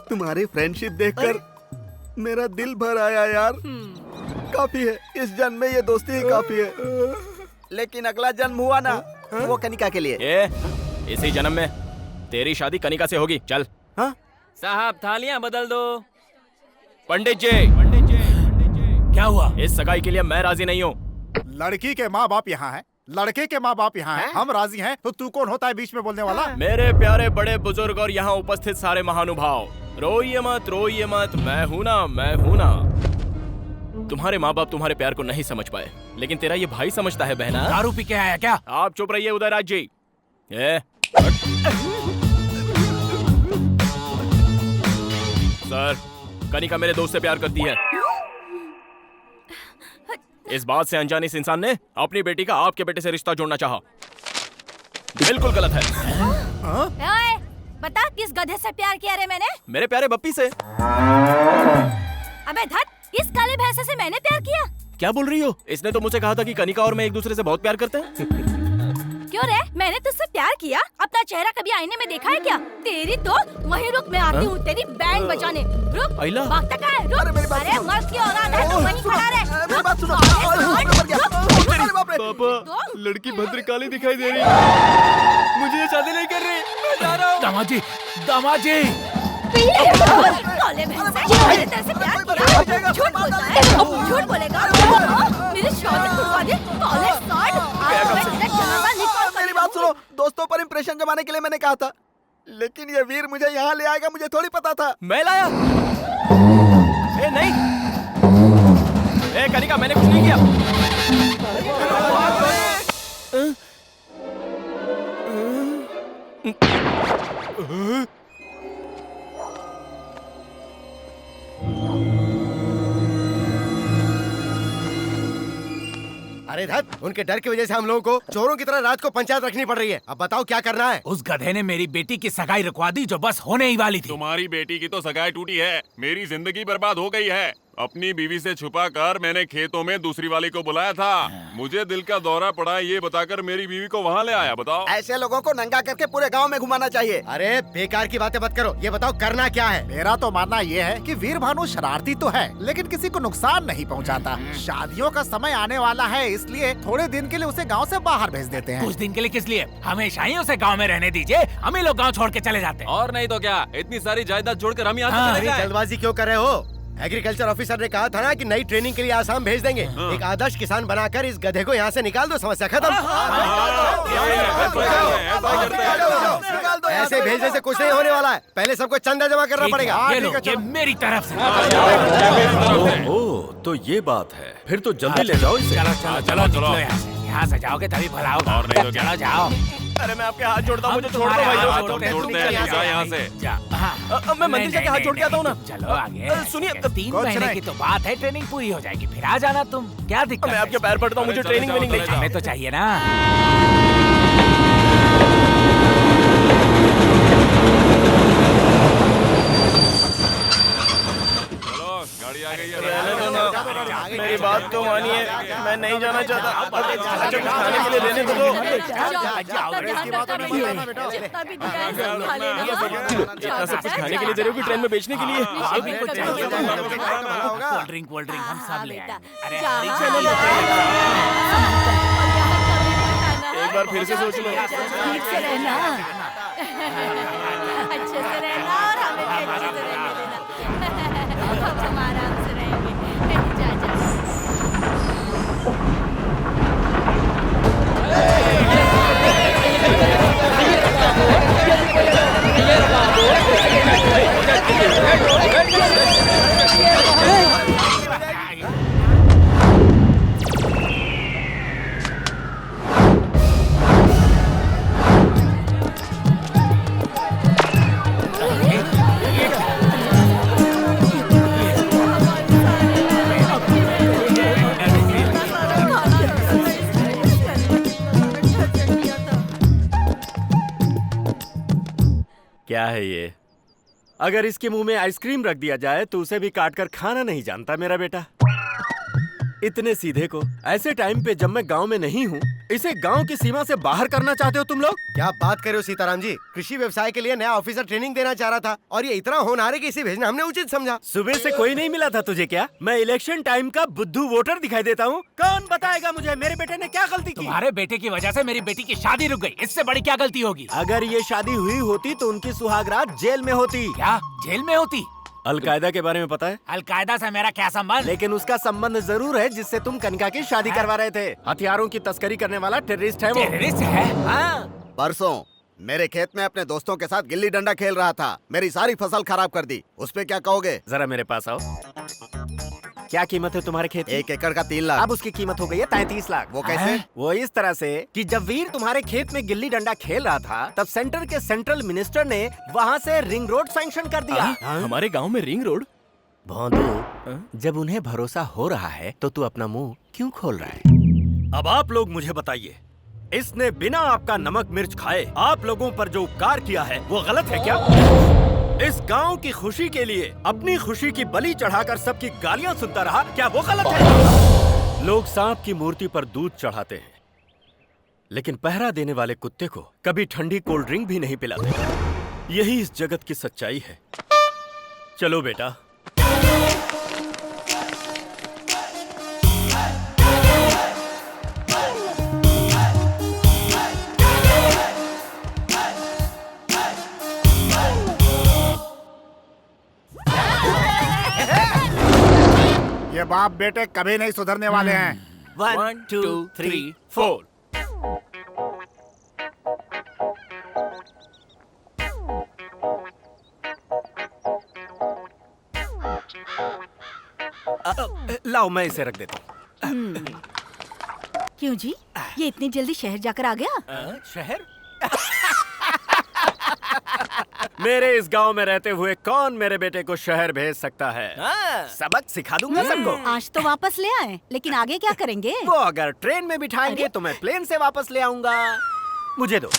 तुम्हारी फ्रेंडशिप देखकर मेरा दिल भर आया यार। काफी है, इस जन्म में ये दोस्ती ही काफी है। लेकिन अगला जन्म हुआ ना, वो कनिका के लिए। इसी जन्म में तेरी शादी कनिका से होगी। चल। हाँ साहब थालियां बदल दो। पंडित जी, क्या हुआ? इस सगाई के लिए मैं राजी नहीं हूँ। लड़की के माँ बाप यहाँ हैं, लड़के के माँ बाप यहाँ हैं, हम राजी हैं, तो तू कौन होता है बीच में बोलने वाला? मेरे प्यारे बड़े बुजुर्ग और यहाँ उपस्थित सारे महानुभाव, रोइए मत, मैं हूँ ना। तुम्हारे माँ बाप तुम्हारे प्यार को नहीं समझ पाए, लेकिन तेरा ये भाई समझता है बहना। दारू पी के आया क्या? आप चुप रहिए उदयराज जी। सर, कनिका मेरे दोस्त से प्यार करती है। इस बात से अनजाने इस इंसान ने अपनी बेटी का आपके बेटे से रिश्ता जोड़ना चाहा। बिल्कुल गलत है। ओए, बता किस गधे से प्यार किया रे मैंने? मेरे प्यारे बप्पी से। अबे धत, इस काले भैंसे से मैंने प्यार किया? क्या बोल रही हो? इसने तो मुझे कहा था कि कनिका और मैं एक दूसरे से बहुत प्यार करते हैं। क्यों रे, मैंने तुझसे प्यार किया? अपना चेहरा कभी आईने में देखा है क्या? तेरी तो वहीं रुक, मैं आती हूँ तेरी बैंड बजाने। रुक, आइला। भागता कहाँ है? रुक। अरे मर्द की औलाद है तो वहीं खड़ा रहे। मेरी बात सुनो। पापा, लड़की भद्रकाली दिखाई दे रही है। मुझे ये शादी नहीं कर रही। मैं जा रहा हूँ। दामाद जी, काले भैंसे, मैंने तेरे से प्यार किया? झूठ बोलता है? झूठ बोलेगा? मेरी शादी तुड़वा दे, काले साठ। आज मैं तेरा जनाजा निकाल कर। मेरी बात सुनो, दोस्तों पर इंप्रेशन जमाने के लिए मैंने कहा था, लेकिन ये वीर मुझे यहाँ ले आएगा मुझे थोड़ी पता था। मैं लाया? नहीं। कनिका, मैंने कुछ नहीं किया। अरे धत, उनके डर की वजह से हम लोगों को चोरों की तरह रात को पंचायत रखनी पड़ रही है। अब बताओ क्या करना है? उस गधे ने मेरी बेटी की सगाई रुकवा दी जो बस होने ही वाली थी। तुम्हारी बेटी की तो सगाई टूटी है, मेरी जिंदगी बर्बाद हो गई है। अपनी बीवी से छुपा कर मैंने खेतों में दूसरी वाली को बुलाया था। मुझे दिल का दौरा पड़ा ये बताकर मेरी बीवी को वहाँ ले आया। बताओ, ऐसे लोगों को नंगा करके पूरे गांव में घुमाना चाहिए। अरे बेकार की बातें मत करो, ये बताओ करना क्या है? मेरा तो मानना ये है कि वीर भानु शरारती तो है, लेकिन किसी को नुकसान नहीं पहुंचाता। शादियों का समय आने वाला है, इसलिए थोड़े दिन के लिए उसे गांव से बाहर भेज देते हैं। कुछ दिन के लिए किस लिए? हमेशा ही उसे गांव में रहने दीजिए, हम ही लोग गांव छोड़ के चले जाते हैं। और नहीं तो क्या, इतनी सारी जायदाद जोड़कर हम यहाँ से चले जाएं। जल्दबाजी क्यों कर रहे हो? एग्रीकल्चर ऑफिसर ने कहा था ना कि नई ट्रेनिंग के लिए आसाम भेज देंगे। एक आदर्श किसान बनाकर इस गधे को यहाँ से निकाल दो, समस्या खत्म। ऐसे भेजने से कुछ नहीं होने वाला है, पहले सबको चंदा जमा करना पड़ेगा। ये लो, ये मेरी तरफ से। ओह, तो ये बात है। फिर तो जल्दी ले जाओ इसे। चलो निकलो यहाँ से जाओगे तभी भला होगा। और नहीं तो क्या? चलो जाओ। अरे मैं आपके हाथ जोड़ता हूँ, मुझे छोड़ दो भाई। जोड़ते हैं, जा यहाँ से। मैं मंदिर जाके हाथ जोड़ के आता हूँ ना। चलो आगे। सुनिए, 3 महीने की तो बात है, ट्रेनिंग पूरी हो जाएगी, फिर आ जाना तुम। क्या दिक्कत? मैं आपके पैर पड़ता हूँ, मुझे ट्रेनिंग वेनिंग नहीं चाहिए। हमें तो चाहिए ना। गाड़ी आ गई है। मेरी बात तो मानिए, मैं नहीं जाना चाहता। अच्छा, कुछ खाने के लिए देने तो दो। इतना सब कुछ खाने के लिए दे रहे हो कि ट्रेन में बेचने के लिए? कोल्ड ड्रिंक हम सब ले आए। अरे एक बार फिर से सोच लो। ठीक से रहना, अच्छे से रहना और हमें भी अच्छे से रहने देना। अब हम आराम से रहेंगे। जा जा। क्या है ये? अगर इसके मुंह में आइसक्रीम रख दिया जाए तो उसे भी काट कर खाना नहीं जानता मेरा बेटा। इतने सीधे को ऐसे टाइम पे जब मैं गांव में नहीं हूँ इसे गांव की सीमा से बाहर करना चाहते हो तुम लोग? क्या बात करे हो सीताराम जी, कृषि व्यवसाय के लिए नया ऑफिसर ट्रेनिंग देना चाह रहा था और ये इतना होनहार है कि इसे भेजना हमने उचित समझा। सुबह से कोई नहीं मिला था तुझे क्या? मैं इलेक्शन टाइम का बुद्धू वोटर दिखाई देता हूँ? कौन बताएगा मुझे मेरे बेटे ने क्या गलती की? तुम्हारे बेटे की वजह से मेरी बेटी की शादी रुक गई, इससे बड़ी क्या गलती होगी? अगर ये शादी हुई होती तो उनकी सुहागरात जेल में होती। क्या जेल में होती? अलकायदा के बारे में पता है? अलकायदा से मेरा क्या संबंध? लेकिन उसका संबंध जरूर है जिससे तुम कनिका की शादी करवा रहे थे। हथियारों की तस्करी करने वाला टेररिस्ट है वो। टेररिस्ट है? हाँ। परसों मेरे खेत में अपने दोस्तों के साथ गिल्ली डंडा खेल रहा था, मेरी सारी फसल खराब कर दी। उस पे क्या कहोगे? जरा मेरे पास आओ। क्या कीमत है तुम्हारे खेत की? 1 एकड़ का 3 लाख। अब उसकी कीमत हो गई है 33 लाख। वो कैसे? वो इस तरह से कि जब वीर तुम्हारे खेत में गिल्ली डंडा खेल रहा था तब सेंटर के सेंट्रल मिनिस्टर ने वहाँ से रिंग रोड सैंक्शन कर दिया। हमारे गांव में रिंग रोड? भोंदू, जब उन्हें भरोसा हो रहा है तो तू अपना मुंह क्यों खोल रहा है? अब आप लोग मुझे बताइए, इसने बिना आपका नमक मिर्च खाए आप लोगों पर जो उपकार किया है वो गलत है क्या? इस गांव की खुशी के लिए अपनी खुशी की बलि चढ़ाकर सबकी गालियां सुनता रहा, क्या वो गलत है? लोग सांप की मूर्ति पर दूध चढ़ाते हैं, लेकिन पहरा देने वाले कुत्ते को कभी ठंडी कोल्ड ड्रिंक भी नहीं पिलाते। यही इस जगत की सच्चाई है। चलो बेटा। ये बाप बेटे कभी नहीं सुधरने वाले हैं। 1 2 3 4। लाओ मैं इसे रख देता हूँ। क्यों जी, ये इतनी जल्दी शहर जाकर आ गया? शहर? मेरे इस गांव में रहते हुए कौन मेरे बेटे को शहर भेज सकता है? सबक सिखा दूंगा सबको। आज तो वापस ले आए, लेकिन आगे क्या करेंगे? वो अगर ट्रेन में बिठाएंगे तो मैं प्लेन से वापस ले आऊंगा। मुझे दो।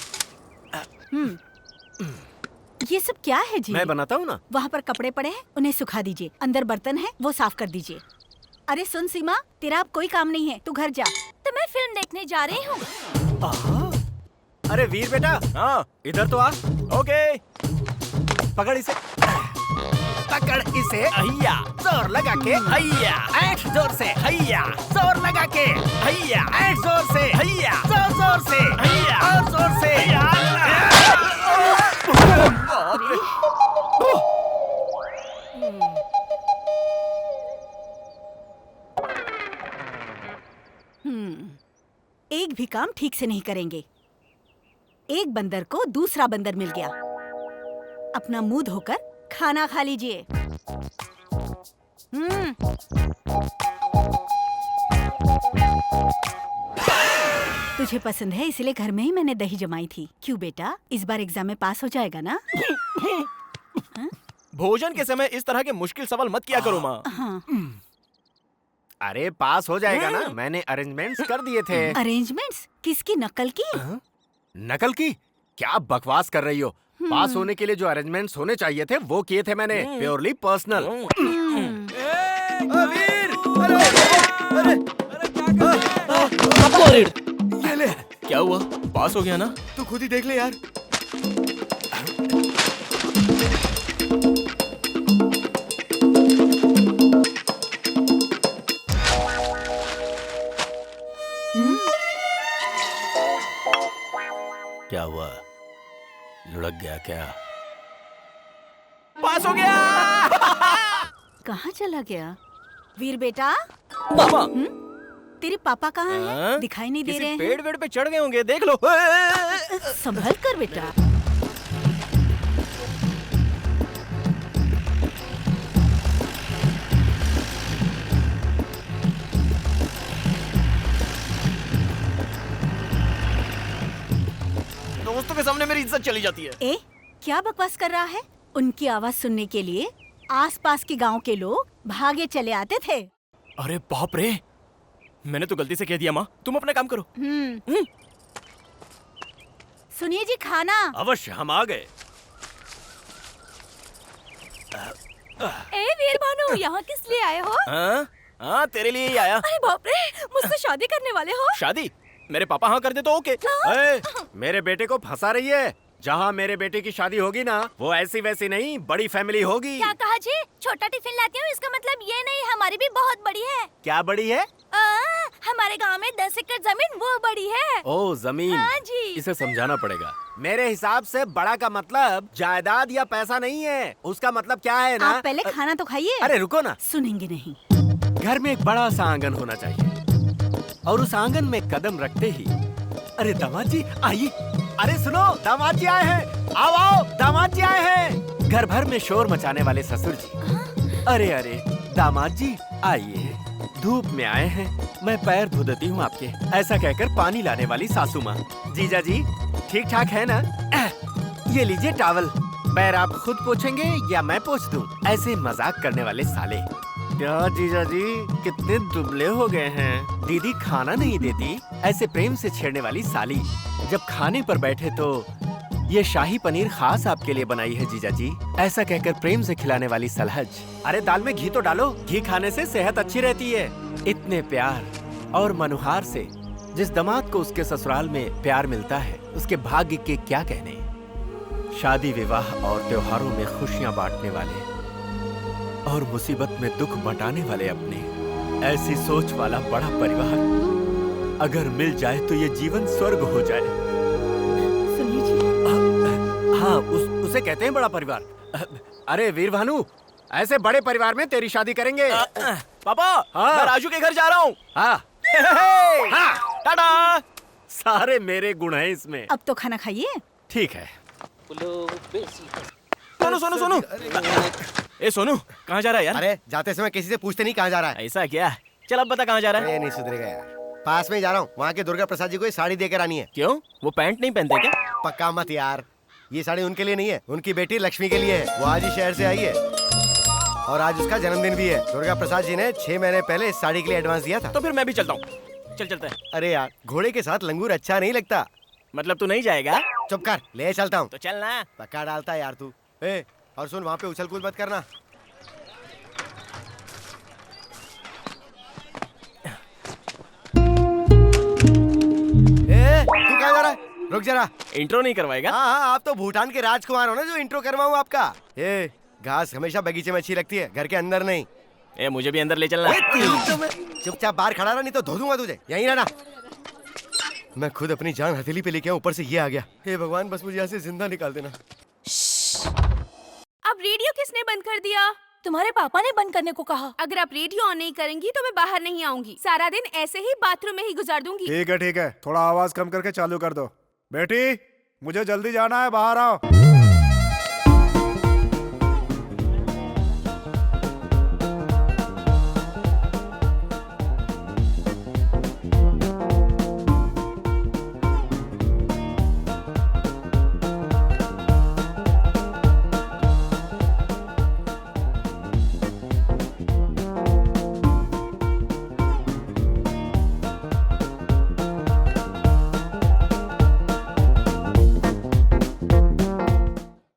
ये सब क्या है जी? मैं बनाता हूँ ना। वहाँ पर कपड़े पड़े हैं, उन्हें सुखा दीजिए। अंदर बर्तन है, वो साफ कर दीजिए। अरे सुन सीमा, तेरा अब कोई काम नहीं है, तू घर जा। तो मैं फिल्म देखने जा रही हूँ। अरे वीर बेटा, हाँ इधर तो आ। ओके, पकड़ इसे। पकड़ इसे। हैया, जोर लगा के। हैया, ऐठ जोर से। हैया, जोर लगा के। हैया, ऐठ जोर से। हैया, जोर जोर से। हैया, और जोर से। एक भी काम ठीक से नहीं करेंगे। एक बंदर को दूसरा बंदर मिल गया। अपना मुंह धोकर खाना खा लीजिए। तुझे पसंद है इसलिए घर में ही मैंने दही जमाई थी। क्यों बेटा, इस बार एग्जाम में पास हो जाएगा ना? भोजन के समय इस तरह के मुश्किल सवाल मत किया करो माँ। हाँ। अरे पास हो जाएगा ना, मैंने अरेंजमेंट्स कर दिए थे। अरेंजमेंट्स? किसकी नकल की? नकल की? क्या बकवास कर रही हो? पास होने के लिए जो अरेंजमेंट्स होने चाहिए थे वो किए थे मैंने, प्योरली पर्सनल। ये ले। क्या हुआ? पास हो गया ना? तू खुद ही देख ले यार। क्या हुआ? लुढ़क गया क्या? पास हो गया। कहाँ चला गया? वीर बेटा, पापा, तेरे पापा कहाँ हैं? दिखाई नहीं दे किसी रहे हैं। पेड़ वेड़ पे चढ़ गए होंगे, देख लो। संभल कर बेटा। दोस्तों के सामने मेरी इज्जत चली जाती है। ए, क्या बकवास कर रहा है? उनकी आवाज सुनने के लिए आसपास के गांव के लोग भागे चले आते थे। अरे बाप रे, मैंने तो गलती से कह दिया माँ, तुम अपना काम करो। सुनिए जी, खाना। अवश्य, हम आ गए। ए वीर भानु, यहाँ किस लिए आए हो? हाँ, तेरे लिए ही आया। अरे बाप रे, मुझसे शादी करने वाले हो? शादी? मेरे पापा हाँ कर दे तो ओके। ए, मेरे बेटे को फंसा रही है। जहाँ मेरे बेटे की शादी होगी ना, वो ऐसी वैसी नहीं, बड़ी फैमिली होगी। क्या कहा जी? छोटा टिफिन लाती हूँ इसका मतलब ये नहीं, हमारी भी बहुत बड़ी है। क्या बड़ी है? हमारे गांव में 10 एकड़ जमीन वो बड़ी है। ओ जमीन। हाँ जी। इसे समझाना पड़ेगा। मेरे हिसाब से बड़ा का मतलब जायदाद या पैसा नहीं है। उसका मतलब क्या है ना? आप पहले खाना तो खाइए। अरे रुको ना। सुनेंगे नहीं। घर में एक बड़ा सा आंगन होना चाहिए और उस आंगन में कदम रखते ही, अरे दामाद जी आइए। अरे सुनो, दामाद जी आए हैं। आओ आओ, दामाद जी आए हैं। घर भर में शोर मचाने वाले ससुर जी। अरे अरे दामाद जी आइए, धूप में आए हैं, मैं पैर धो देती हूँ आपके। ऐसा कहकर पानी लाने वाली सासू माँ। जीजा जी ठीक ठाक है ना? ये लीजिए टॉवल। पैर आप खुद पोछेंगे या मैं पोछ दूं? ऐसे मजाक करने वाले साले। क्या जीजा जी कितने दुबले हो गए हैं। दीदी खाना नहीं देती, ऐसे प्रेम से छेड़ने वाली साली। जब खाने पर बैठे तो ये शाही पनीर खास आपके लिए बनाई है जीजा जी, ऐसा कहकर प्रेम से खिलाने वाली सलहज। अरे दाल में घी तो डालो, घी खाने से सेहत अच्छी रहती है। इतने प्यार और मनुहार से जिस दामाद को उसके ससुराल में प्यार मिलता है, उसके भाग्य के क्या कहने। शादी विवाह और त्योहारों में खुशियां बांटने वाले और मुसीबत में दुख बंटाने वाले अपने, ऐसी सोच वाला बड़ा परिवार अगर मिल जाए तो ये जीवन स्वर्ग हो जाए। सुनिए जी। हाँ, उसे कहते हैं बड़ा परिवार। अरे वीर भानु, ऐसे बड़े परिवार में तेरी शादी करेंगे। पापा हाँ। मैं राजू के घर जा रहा हूँ। हाँ। हाँ। टाटा। सारे मेरे गुण हैं इसमें। अब तो खाना खाइए। ठीक है। सोनू सोनू सोनू। ए सोनू कहाँ जा रहा है यार? अरे जाते समय किसी से पूछते नहीं कहाँ जा रहा है। ऐसा क्या? चल अब बता कहाँ जा रहा है? ये नहीं सुधरेगा यार। पास में ही जा रहा हूँ, वहाँ के दुर्गा प्रसाद जी को ये साड़ी देकर आनी है। क्यों, वो पैंट नहीं पहनते क्या? पक्का मत यार, ये साड़ी उनके लिए नहीं है, उनकी बेटी लक्ष्मी के लिए है। वो आज ही शहर से आई है और आज उसका जन्मदिन भी है। दुर्गा प्रसाद जी ने 6 महीने पहले इस साड़ी के लिए एडवांस दिया था। तो फिर मैं भी चलता हूँ। चल चलते हैं। अरे यार, घोड़े के साथ लंगूर अच्छा नहीं लगता। मतलब तू नहीं जाएगा? चुप कर, ले चलता हूँ। तो चल ना। पक्का डालता है यार तू। ए, और सुन, वहाँ पे उछल कूद मत करना। तू कहाँ जा रहा है? रुक जरा। इंट्रो नहीं करवाएगा? हाँ हाँ, आप तो भूटान के राजकुमार हो ना जो इंट्रो करवाऊँ आपका। ये घास हमेशा बगीचे में अच्छी लगती है, घर के अंदर नहीं। ए मुझे भी अंदर ले चलना। चुपचाप बाहर खड़ा रहा, नहीं तो धो दूंगा तुझे। यहीं रहना। मैं खुद अपनी जान हथेली पे लेके आऊं, ऊपर से ये आ गया। हे भगवान, बस मुझे यहाँ से जिंदा निकाल देना। अब रेडियो किसने बंद कर दिया? तुम्हारे पापा ने बंद करने को कहा। अगर आप रेडियो ऑन नहीं करेंगी तो मैं बाहर नहीं आऊंगी। सारा दिन ऐसे ही बाथरूम में ही गुजार दूंगी। ठीक है, थोड़ा आवाज कम करके चालू कर दो। बेटी, मुझे जल्दी जाना है, बाहर आओ।